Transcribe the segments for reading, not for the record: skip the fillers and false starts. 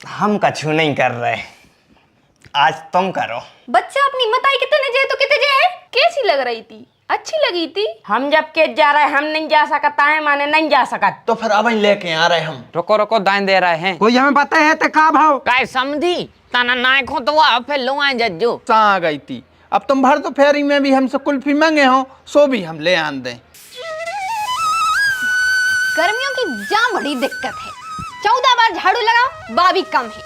हम कछु नहीं कर रहे, आज तुम करो। बच्चा अपनी मताई कितने जे तो कितने जे है। कैसी लग रही थी? अच्छी लगी थी। हम जब के जा रहे हम नहीं जा सकता है, माने नहीं जा सकत। तो फिर अब लेके आ रहे हम। रुको रुको, दान दे रहे हैं। कोई हमें पता है तो का भाव काय समझी तना नायको तो वह फिर लो आए जज्जो आ गई थी। अब तुम भर तो फेरी में भी हमसे कुल्फी मांगे हो, सो भी हम ले आन दें। गर्मियों की जाम बड़ी दिक्कत है। 14 बार झाड़ू लगाओ बा भी कम है।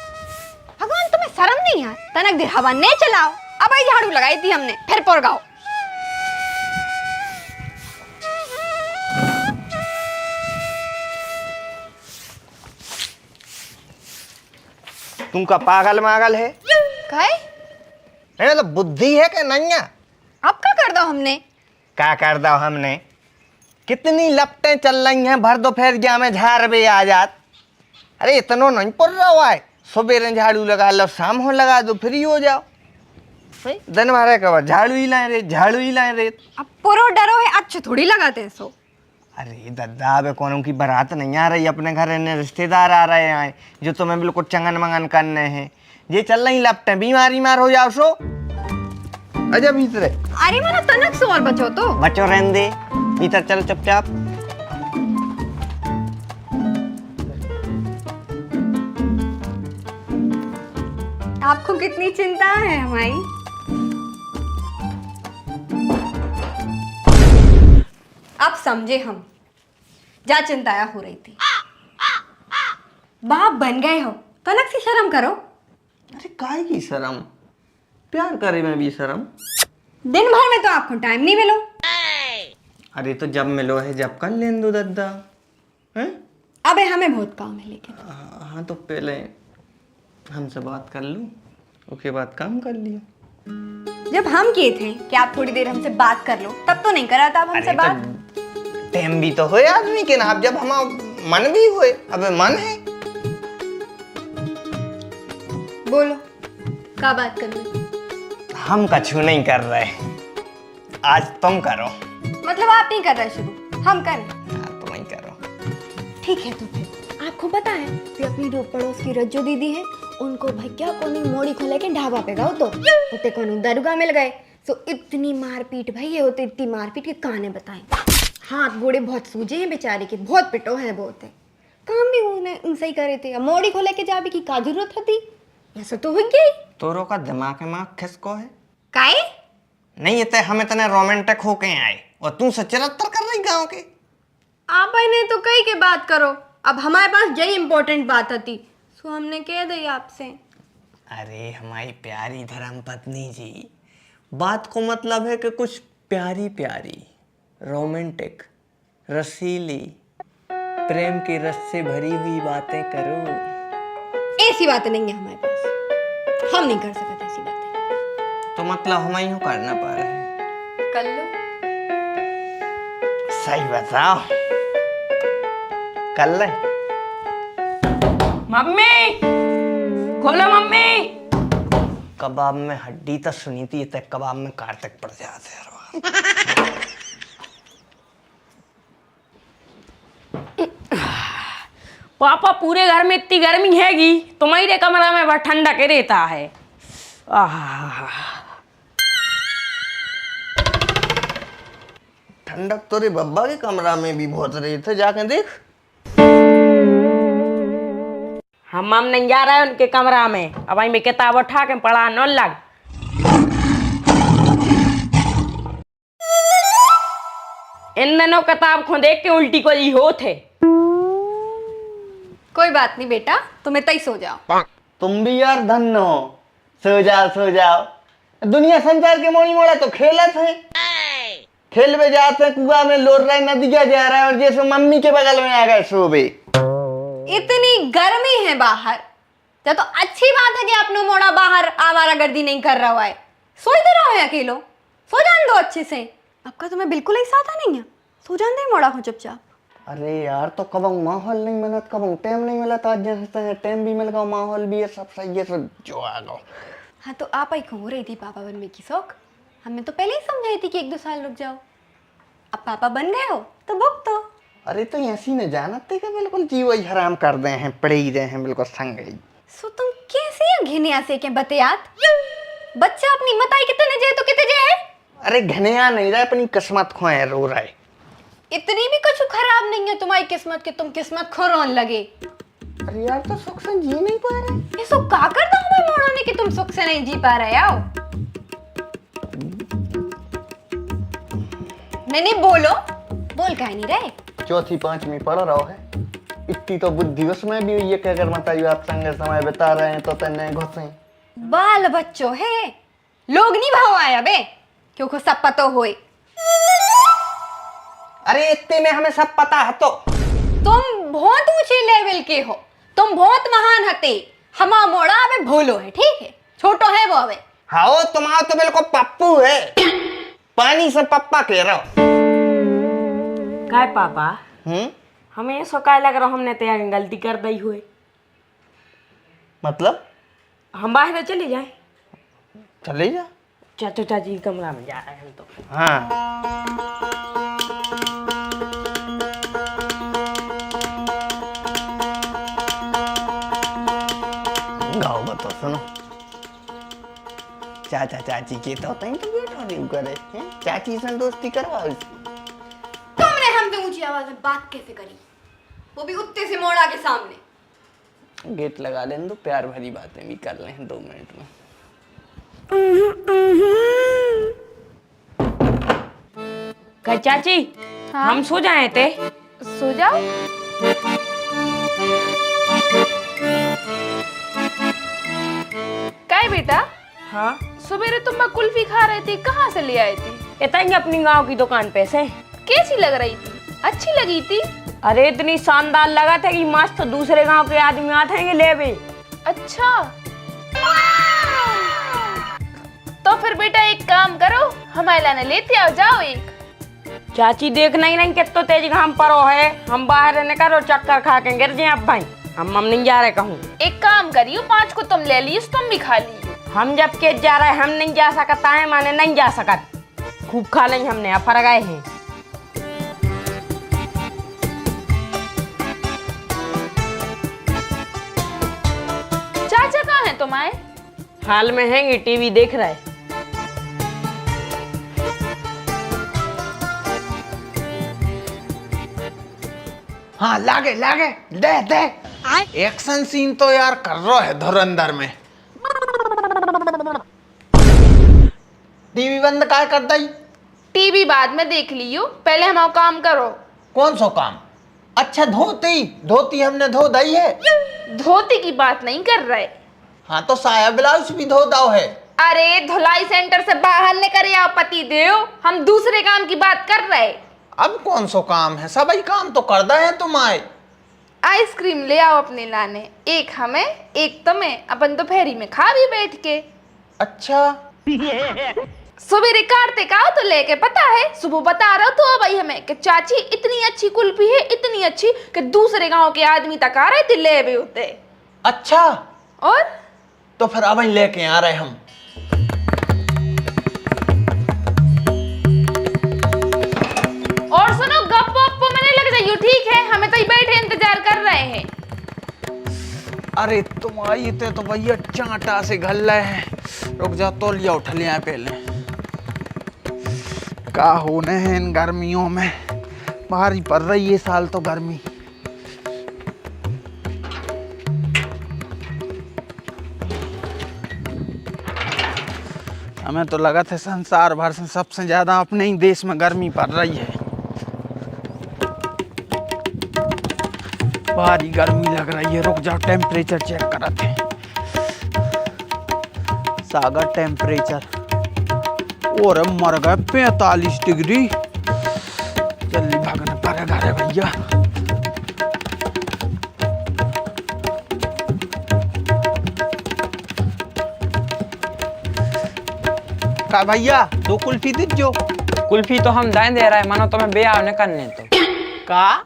भगवान तुम्हें शर्म नहीं है? तनक देर हवा नहीं चलाओ। अब ही झाड़ू लगाई थी हमने, फिर पोर गाओ। तुमका पागल मागल है? काय? नहीं मतलब बुद्धि है कि नहीं है? अब क्या कर दो हमने? क्या कर दो हमने? कितनी लपटें चल रही हैं, भर दोपहर गया में झाड़ भी आ जात। अरे इतना नहीं पड़ रहा है, सुबह झाड़ू लगा लो, शाम हो लगा दो, फ्री हो जाओ। दिन भर कब झाड़ू ही लाए रे, झाड़ू ही लाए रे। अब पुरो डरो है, अच्छे थोड़ी लगाते हैं सो। अरे दादा, अब कौन की बारात नहीं आ रही, अपने घर इन्हें रिश्तेदार आ रहे हैं जो तुम्हें बिल्कुल चंगन मंगन करने हैं। ये चल रही लपटें, बीमार हो जाओ सो। अजब भीतर अरे मना तनक सो और बचो तो बचो रहने दे, भीतर चलो चुपचाप। आपको कितनी चिंता है हमारी? आप समझे हम जा चिंताया हो रही थी। बाप बन गए हो, तनक सी शर्म करो। अरे काहे की शर्म, प्यार करे में भी शर्म। दिन भर में तो आपको टाइम नहीं मिलो। अरे तो जब मिलो है जब कर लें दो दादा हैं। अबे हमें बहुत काम है लेकिन। हाँ तो पहले हमसे बात कर लूँ, उसके बाद काम कर लियो। जब हम किए थे कि आप थोड़ी देर हमसे बात कर लो, तब तो नहीं करा था आप हमसे बात। टाइम भी तो होए आदमी के ना, अब जब हम मन भी होए, अब मन है। बोलो क्या बात कर लो? हम कछु नहीं कर रहे, आज तुम करो। मतलब आप नहीं कर रहे शुरू, हम करें? हाँ तुम ही करो। ठीक है तो फिर आपको पता है कि अपनी जो पड़ोस की रज्जो दीदी है, उनको भैया कोनी मोड़ी खोले के ढाबा पे गाओ तो होते कोनी दरगाह मिल गए। सो इतनी मारपीट भाई ये होते, इतनी मारपीट के कहानी बताएं। हाथ गोड़े बहुत सूजे हैं बेचारे के, बहुत पिटो है बहुत है। काम भी उन्हें सही करे थे, मोड़ी खोले के जाबे की का जरूरत थी? ऐसा तो हो गई। तोरो का दिमाग खिसको है काहे? नहीं इतने हम इतने रोमांटिक होके आए और तू सचरत्तर कर रही गाँव के। आप ने तो कही के बात करो, अब हमारे पास यही इम्पोर्टेंट बात थी, सो हमने कह दी आपसे। अरे हमारी प्यारी धर्म पत्नी जी, बात को मतलब है कि कुछ प्यारी प्यारी रोमांटिक रसीली प्रेम के रस से भरी हुई बातें करो। ऐसी बातें नहीं है हमारे पास, हम नहीं कर सकते ऐसी बातें। तो मतलब हम ही करना पा रहे हैं। कर लो। सही बताओ, कर ले। मम्मी खोलो मम्मी। कबाब में हड्डी तो सुनी थी, इतने कबाब में कार्तिक पड़ जाते हैं हर बार। पापा पूरे घर में इतनी गर्मी हैगी, तुम्हारे कमरा में वह ठंडा के रहता है। ठंडक तो रे बब्बा के कमरा में भी बहुत रही थे, जाके देख। हम नहीं जा रहे हैं उनके कमरा में, अब वहीं में किताब उठा के पढ़ा न लग। इन दिनों किताब को देख के उल्टी को जी हो थे। कोई बात नहीं बेटा, तुम्हें तई सो जाओ। तुम भी यार धन हो, सो जाओ। दुनिया संसार के मोड़ी मोड़ा तो खेलत है, खेल में जाते हैं, कुआ में लोर रहे, नदिया जा रहा है और जैसे मम्मी के बगल में आ गए सोबे। इतनी गर्मी है बाहर, या तो अच्छी बात है कि आपने मोड़ा बाहर आवारागर्दी नहीं कर रहा है। सो ही तो रहो है अकेलो, सो जान दो अच्छे से। आपका तुम्हें बिल्कुल ही साथा नहीं है, सो जान दे मोड़ा को चुपचाप। अरे यार तो कब माहौल नहीं मिला, कब टाइम नहीं मिला था, जैसे टाइम भी मिल गया, माहौल भी है, सब सही है, सब जो आ गया। हाँ तो आप ही हो रही थी पापा बनने की शौक, हमें तो पहले ही समझाई थी कि 1-2 साल रुक जाओ। अब पापा बन गए हो तो भुगतो तो। अरे तो ऐसी न जानते कि बिल्कुल जी वही हराम कर दे हैं, पड़े ही रहे हैं बिल्कुल संग ही। सो तुम कैसे घिनिया से के बतियात बच्चा अपनी मताई कितने जे तो कितने जे है। अरे घनिया नहीं रहा, अपनी किस्मत खोए रो रहा है। इतनी भी कुछ खराब नहीं है तुम्हारी किस्मत कि तुम किस्मत खो रोन लगे। अरे यार तो सुख से जी नहीं पा रहे। ये सो का कर दो हमें मोड़ों कि तुम सुख से नहीं जी पा रहे आओ। नहीं बोलो, बोल कह नहीं रहे। चौथी पांचवी पढ़ रहा है, इतनी तो बुद्धि उसमें भी हुई है कि अगर बताइए आप संग समय बिता रहे हैं तो तने घुसे बाल बच्चों है, लोग नहीं भाव आया बे क्योंकि सब पतो होए। अरे इतने में हमें सब पता है। तो तुम बहुत ऊंचे लेवल के हो, तुम बहुत महान हते। हमा मोड़ा अबे भोलो है, ठीक है, छोटो है वो अबे। हाँ तुम्हारा तो बिल्कुल पप्पू है, पानी से पप्पा कह रहा हो। काय पापा हमें ऐसा काय लग रहा हमने तो यार गलती कर दी हुए। मतलब हम बाहर चले जाए। चले जा। चाचू चाची के कमरा में जा रहे हैं हम तो। हाँ गाओ बतो सुनो, चाचा चाची के तो तई तो बैठो नहीं करे हैं? चाची से दोस्ती करवाओ इसकी। तुमने हमसे ऊंची आवाज में बात कैसे करी, वो भी उत्ते से मोड़ा के सामने। गेट लगा लें तो प्यार भरी बातें भी कर लें 2 मिनट में। काय चाची हम सो जाए थे। सो जाओ। काय बेटा, हाँ सवेरे तुम कुल्फी खा रही थी, कहाँ से ले आई थी? इतनी अपनी गांव की दुकान पे से। कैसी लग रही थी? अच्छी लगी थी? अरे इतनी शानदार लगा था कि मस्त दूसरे गांव के आदमी आते हैं ले भी। अच्छा, तो फिर बेटा एक काम करो, हमारे लाने लेते आओ, जाओ एक। चाची देखना ही नहीं कितना तेज घाम पड़ो है, हम बाहर रहने करो चक्कर खा के गिर जाए। अब भाई हम नहीं जा रहे कहूँ। एक काम करियो, 5 को तुम ले लियो, तुम भी खा लियो। हम जब के जा रहे हम नहीं जा सकता है, माने नहीं जा सकत। खूब खा लेंगे हमने, अब फर गए हैं। चाचा कहाँ है तुम्हारे? हाल में हैं टीवी देख रहे। हाँ लागे लागे दे दे। एक्शन सीन तो यार कर रहा है धुरंधर में। टीवी बंद काय कर दई? टीवी बाद में देख लियो, पहले हमारा काम करो। कौन सा काम? अच्छा धोती, धोती हमने धो दई है। धोती की बात नहीं कर रहे। हाँ तो साया ब्लाउज भी धो दाओ है। अरे धुलाई सेंटर से बाहर निकल आओ पति देव, हम दूसरे काम की बात कर रहे। अब कौन सा काम है? सभी काम तो कर दे हैं तुम आए। आइसक्रीम ले आओ अपने लाने, एक हमें एक तुम्हें, अपन दोपहरी में खा भी बैठ के। अच्छा सवेरे कार्तिक आओ तो लेके, पता है सुबह बता रहा तो भाई हमें कि चाची इतनी अच्छी कुल्फी है, इतनी अच्छी कि दूसरे गांव के आदमी तक आ रहे थे ले भी होते। अच्छा और तो फिर अब ही लेके आ रहे हम। और सुनो, गप्पो वप्पो में नहीं लग जाइयो, ठीक है? हमें तो ही बैठे इंतजार कर रहे हैं। अरे तुम आई थे तो भैया चांटा से घल रहे हैं। रुक जा तो लिया उठ लिया पहले। का होने हैं इन गर्मियों में, भारी पड़ रही है साल तो गर्मी। हमें तो लगा था संसार भर से सबसे ज्यादा अपने ही देश में गर्मी पड़ रही है। भारी गर्मी लग रही है। रुक जाओ टेम्परेचर चेक करते हैं। सागर टेम्परेचर और मर गए 45 डिग्री। जल्दी भागना पड़ेगा रे भैया। का भैया 2 कुल्फी दीजो। कुल्फी तो हम दाएं दे रहे हैं, मानो तुम्हें ब्याह न करने तो। का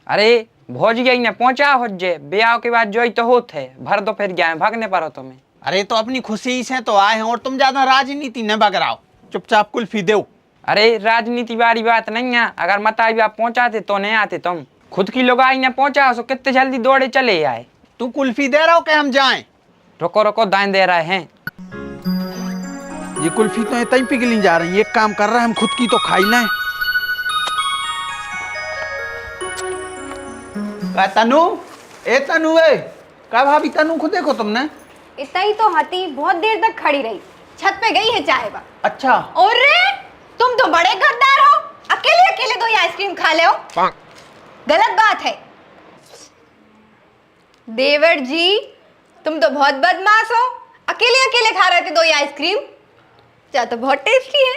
अरे भोज गई ने पहुंचा हो जे, ब्याह के बाद जोई तो होत है, भर दो फिर जाए भागने पारो तुम्हें। अरे तो अपनी खुशी से तो आए हैं और तुम ज्यादा राजनीति न बगराओ, चुपचाप कुल्फी दो। अरे राजनीति वाली बात नहीं है, अगर मताई आप पहुंचाते तो नहीं आते तुम। खुद की लोग आई ने पहुंचा सो कितने जल्दी दौड़े चले आए। तू कुल्फी दे रहा हो कि हम जाएं? रुको रुको, दाएं दे रहे हैं। ये कुल्फी तो इतना ही पिघली जा रही है। एक काम कर रहा है, हम खुद की तो खाई लें। का तनु? ए तनु, ए का भाभी तनु खुद देखो तुमने? इतना ही तो हती बहुत देर तक खड़ी रही, छत पे गई है चाय बा। अच्छा। और तुम तो बड़े गद्दार हो, अकेले अकेले दो आइसक्रीम खा ले हो। गलत बात है। देवर जी तुम तो बहुत बदमाश हो, अकेले अकेले खा रहे थे दो आइसक्रीम। चाय तो बहुत टेस्टी है।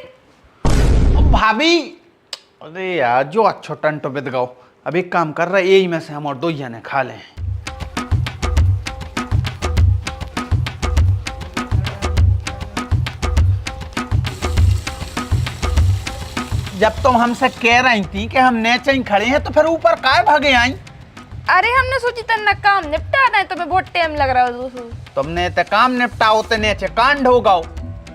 अब भाभी, अरे यार जो अच्छो टंटो बिद गओ। अब एक काम कर रहा है, यही में से हम और दो जने खा लें। जब तुम हमसे कह रही थी कि हम नीचे ही खड़े हैं तो फिर ऊपर काय भागे आई? अरे हमने सोची तन्ना काम निपटाना है, तुम्हें बहुत टाइम लग रहा है। तुमने तो काम निपटाओ तो नीचे कांड होगा।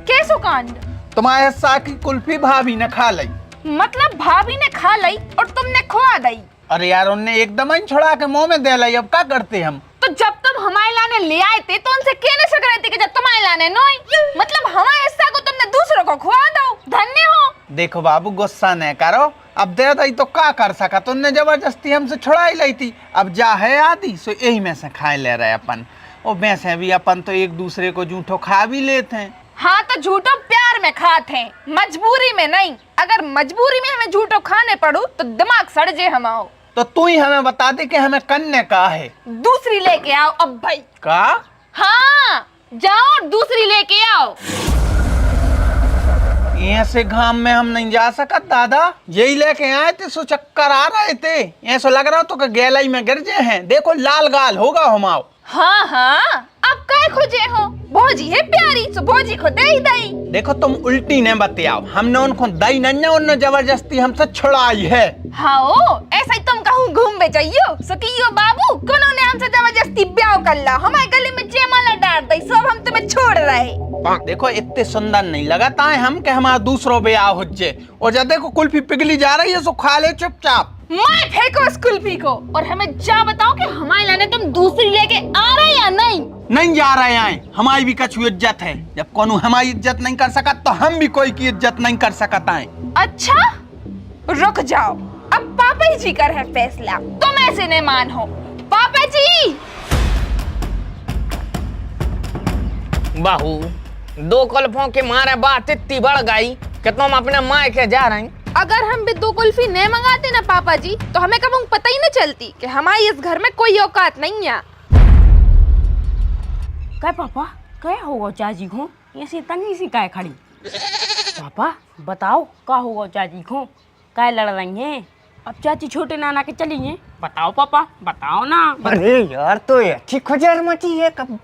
कैसो कांड? तुम्हारे हिस्सा की कुल्फी भाभी ने खा ली। मतलब भाभी ने खा ली और तुमने खुआ दी? अरे यार उनने एकदम ही छुड़ा के मुंह में दे लाई। अब क्या करते हम? तो जब तुम हमारे लाने ले आए थे तो उनसे कहने से रहे थे कि जब तुम्हारे लाने नोई, मतलब हमारे हिस्सा को तुमने दूसरों को खुआ दो। धन्य हो। देखो बाबू गुस्सा नहीं करो, अब दे दी तो क्या कर सका? तुमने जबरदस्ती हमसे छुड़ा ही ली थी। अब जा है आदि सो यही में से खाए ले रहे अपन। और वैसे भी अपन तो एक दूसरे को जूठो खा भी लेते हैं। हाँ तो झूठो प्यार में खाते हैं, मजबूरी में नहीं। अगर मजबूरी में हमें झूठो खाने पड़ू तो दिमाग सड़ जे हमाओ। तो तू ही हमें बता दे कि हमें करने का है। दूसरी लेके आओ अब भाई। का? हाँ जाओ दूसरी लेके आओ। ऐसे घाम में हम नहीं जा सकत दादा। यही लेके आए थे सो चक्कर आ रहे थे। ऐसा लग रहा तो गैलाई में गिर जाए हैं। देखो लाल गाल होगा हमाओ। हाँ हाँ अब काय खोजे हो? भौजी है प्यारी सो भौजी को दे ही दई। देखो तुम उल्टी ने बताओ, हमने उनको दई नहीं, उन्होंने जबरदस्ती हमसे छुड़ाई है। हाँ ऐसा ही तुम कहूँ घूम बे चाहिए सकियो बाबू, कोनो ने हमसे जबरदस्ती ब्याह कर ला, हमारे गली में जयमाला डाल दई, सब हम तुम्हें छोड़ रहे। देखो इतने सुंदर नहीं लगाता है हम कि हमारा दूसरों ब्याह हो जाए। और जब देखो कुल्फी पिघली जा रही है सो खा ले चुपचाप। मैं फेंको इस कुल्फी को और हमें जा बताओ कि हमारे लाने तुम दूसरी लेके आ रहे या नहीं? नहीं जा रहे हैं, हमारी भी कछु इज्जत है। जब कोनो हमारी इज्जत नहीं कर सका तो हम भी कोई की इज्जत नहीं कर सकता है। अच्छा रुक जाओ, अब पापा जी कर है फैसला, तुम ऐसे नहीं मान हो। पापा जी। बहू, दो कुल्फों के मारे बात इतनी बढ़ गई कि तुम अपने माँ के जा रहे हैं। अगर हम भी दो कुल्फी नहीं मंगाते ना पापा जी तो हमें कभी पता ही नहीं चलती कि हमारी इस घर में कोई औकात नहीं है। क्या पापा क्या होगा चाची को? ऐसी तंगी सी काय खड़ी? पापा बताओ क्या होगा चाची को? काय लड़ रही हैं? अब चाची छोटे नाना के चली हैं? बताओ पापा बताओ ना। अरे यार तो ये अच्छी खुजार मची है। कब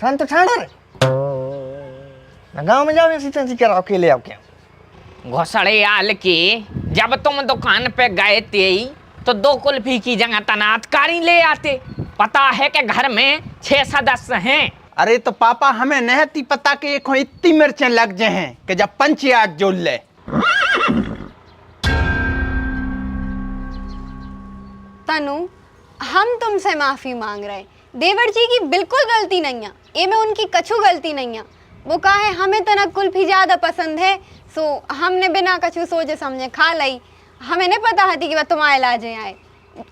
शांत ठाड़ा रे ना, गाँव में जाओ ऐसी तंसी कराओ के ले आओ क्या? घोसड़े आल के जब तुम दुकान पे गए थे तो दो कुल्फी की जगह तनातकारी ले आते। पता है कि घर में 6 सदस्य हैं। अरे तो पापा हमें नहीं पता कि एक इतनी मिर्चें लग जाए हैं कि जब पंचायत जोड़ ले। तनु हम तुमसे माफी मांग रहे हैं। देवर जी की बिल्कुल गलती नहीं है, ये में उनकी कछु गलती नहीं है। वो कहा है हमें तो ना कुल्फी ज्यादा पसंद है सो हमने बिना कछु सोचे समझे खा लाई। हमें नहीं पता थी कि वह तुम्हारे लाजे आए।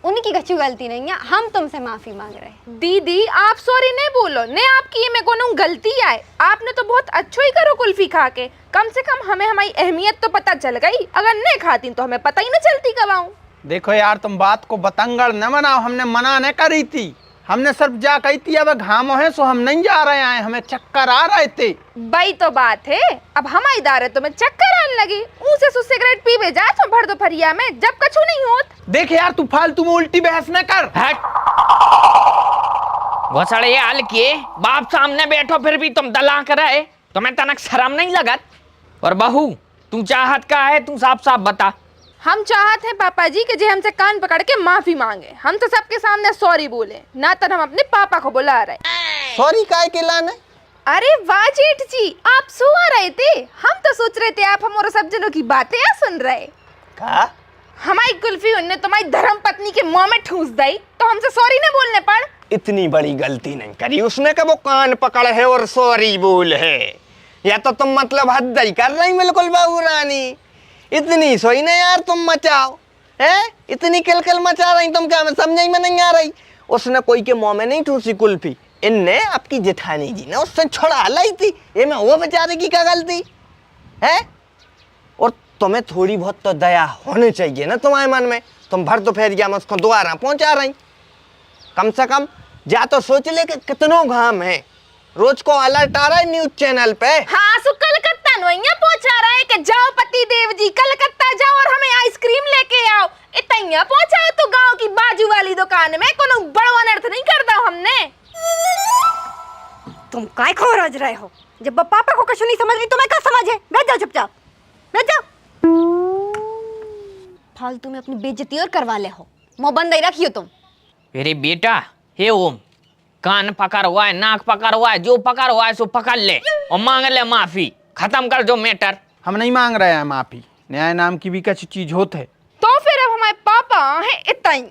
उनकी कछु गलती नहीं है, हम तुमसे माफी मांग रहे हैं। दीदी आप सॉरी नहीं बोलो, नहीं आपकी ये में कोनो गलती आए। आपने तो बहुत अच्छो ही करो कुल्फी खा के, कम से कम हमें हमारी अहमियत तो पता चल गई। अगर नहीं खाती तो हमें पता ही नहीं चलती कब आऊं। देखो यार तुम बात को बतंगड़ न बनाओ, हमने मना नहीं करी थी। हमने सिर्फ जा कही थी अब घामो है सो हम नहीं जा रहे हैं, हमें चक्कर आ रहे थे। भाई तो बात है, अब हमारी दार है तो मैं चक्कर आने लगी। ऊँचे से सिगरेट पीवे जा तो भर दोपहरिया में जब कछु नहीं होत। देख यार तू फालतू में उल्टी बहस न कर। हट। घोसड़े आल के बाप सामने बैठो फिर भी तुम दला कर रहे, तुम्हें तनक शर्म नहीं लगत? और बहू तू चाहत का है, तू साफ साफ बता। हम चाहते हैं पापा जी कि जे हमसे कान पकड़ के माफी मांगे। हम तो सबके सामने सॉरी बोले, ना तो हम अपने पापा को बुला रहे। सॉरी काय के लाने? अरे वाह जेठ जी, आप सो रहे थे, हम तो सोच रहे थे आप हमारे सब जनों की बातें सुन रहे। का? हमारी कुल्फी उनने तुम्हारी धर्म पत्नी के मुंह में ठूस दी तो हमसे सॉरी नहीं बोलने पड़। इतनी बड़ी गलती नहीं करी उसने कि वो कान पकड़ है और सॉरी बोल है। या तो तुम मतलब हद ही कर रही बिल्कुल बहू रानी। इतनी सोई ना यार तुम मचाओ है, इतनी किलकिल मचा रही तुम, क्या हमें समझ में नहीं आ रही। उसने कोई के मुंह में नहीं ठूसी कुल्फी, इनने आपकी जेठानी जी ने उससे छुड़ा लाई थी। ये में वो बेचारे की क्या गलती है। और तुम्हें थोड़ी बहुत तो दया होनी चाहिए ना तुम्हारे मन में। तुम भर दोपहरिया में उसको दोबारा पहुंचा रही। कम से कम जा तो सोच ले कि कितनों घाम है। रोज को अलर्ट आ रहा है न्यूज चैनल पे। हाँ सो कलकत्ता नोइया पहुंचा रहा है कि जाओ पति देव जी कलकत्ता जाओ और हमें आइसक्रीम लेके आओ। इतना पहुंचाओ तो गांव की बाजू वाली दुकान में कोनो बड़ो अनर्थ नहीं करता हमने। तुम काय खो रज रहे हो? जब पापा को कुछ नहीं समझ रही तुम्हें क्या समझ है? बैठ जाओ चुपचाप, बैठ जाओ। फालतू में अपनी बेइज्जती और करवा ले हो। मुंह बंद ही रखियो तुम। मेरे बेटा हे ओम, कान पकड़ हुआ है, नाक पकड़ हुआ है, जो पकड़ हुआ है सो पकड़ ले और मांग ले माफी। खत्म कर दो मैटर। हम नहीं मांग रहे हैं माफी, न्याय नाम की भी कुछ चीज होते है। तो फिर अब हमारे पापा है इतना ही।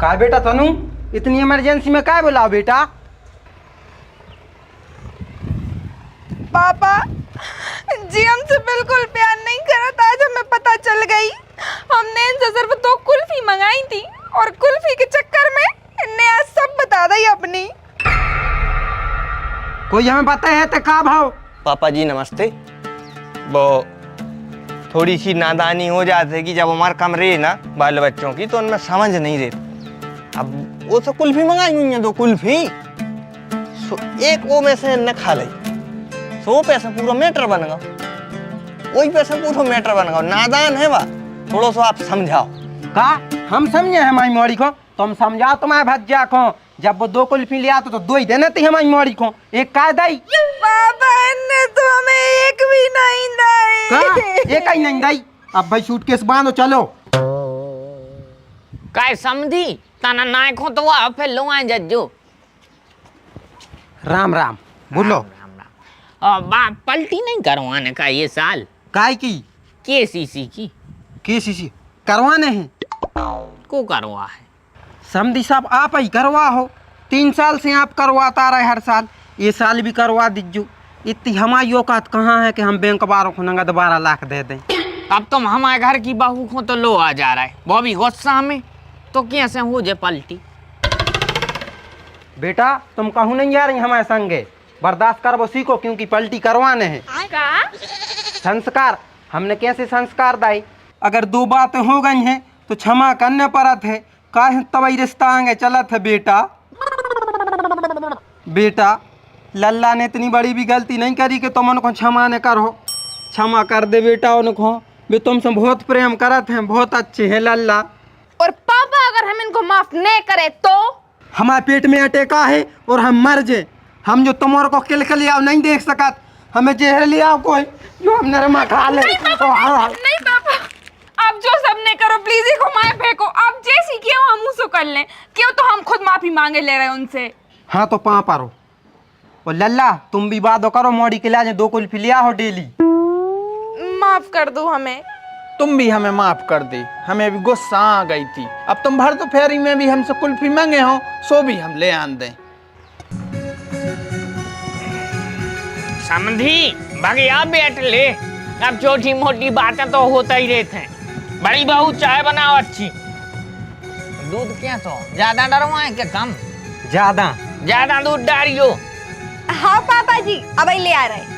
का बेटा तनु इतनी इमरजेंसी में काय बुलाओ बेटा? पापा जी हमसे बिल्कुल प्यार नहीं करता, आज हमें पता चल गई। हमने इनसे सिर्फ 2 कुल्फी मंगाई थी और कुल्फी के चक्कर में इनने आज सब बता दी अपनी। कोई हमें पता है तो का भाव? पापा जी नमस्ते। वो थोड़ी सी नादानी हो जाती है कि जब हमारे कमरे ना बाल बच्चों की तो उनमें समझ नहीं रहती। अब वो तो कुल्फी मंगाई हुई हैं 2 कुल्फी, सो एक वो में से न खा ली, सो वो पैसा पूरा मैटर बन गया। वही पैसा पूरा मैटर बन गया। नादान है वह, थोड़ा सा आप समझाओ। का हम समझे हमारी मोड़ी को? तुम समझाओ तुम्हारे भज्जा को। जब वो 2 कुल्फी ले आते तो 2 ही देना थी हमारी मोड़ी को, एक का दई। पापा ने तो हमें एक भी नहीं दी। एक ही नहीं दई। अब भाई सूटकेस बांधो चलो। काय समझी तना नाय को तो आ फिर लो आ जज्जो। राम राम बोलो। राम राम। और बाप पलटी नहीं करवाने का ये साल? काय की? केसीसी की। केसीसी करवाने हैं को करवा है? समधी साहब आप ही करवा हो। 3 साल से आप करवाता रहे हर साल, ये साल भी करवा दीजिए। इतनी हमारी औकात कहाँ है कि हम बैंक वालों को नगद 12 लाख दे दें। अब तुम हमारे घर की बहू को तो लो आ जा रहा है, वो भी गुस्सा में, तो कैसे हो जाए पलटी? बेटा तुम कहूँ नहीं जा रही हमारे संगे, बर्दाश्त कर वो सीखो क्योंकि पलटी करवाने हैं। का? संस्कार हमने कैसे संस्कार दाई? अगर 2 बातें हो गई हैं तो क्षमा करने परत है। काहे तबई रिश्ता आगे चलत है बेटा। बेटा लल्ला ने इतनी बड़ी भी गलती नहीं करी कि तुम उनको क्षमा न करो। क्षमा कर दे बेटा उनको, वे तुमसे बहुत प्रेम करत हैं, बहुत अच्छे हैं लल्ला। और पापा अगर हम इनको माफ नहीं करे तो? हमारे पेट में अटैका है और हम मर जाए। हम जो तुम्हारे को किल लिया नहीं देख सकत, हमें जहर लिया कोई जो हम नरमा खा ले। नहीं पापा, आप जो सबने करो प्लीज इसको मार फेंको। आप जैसी किए हम मुंह से कर लें, क्यों तो हम खुद माफी मांगे ले रहे हैं उनसे। हाँ तो पाँ पारो। और लल्ला तुम भी बात करो, मोड़ी के लाजे 2 कुल्फी लिया हो डेली। माफ कर दो हमें। तुम भी हमें माफ कर दे, हमें भी गुस्सा आ गई थी। अब तुम भर दोपहरी में भी हमसे कुल्फी मांगे हो, सो भी हम ले आन दें। समझी भगया बैठ ले। अब छोटी मोटी बातें तो होता ही रहते हैं। बड़ी बहू चाय बनाओ अच्छी। दूध क्या तो ज्यादा डरवाए क्या कम? ज्यादा ज्यादा दूध डालियो। हाँ पापा जी अब ले आ रहे।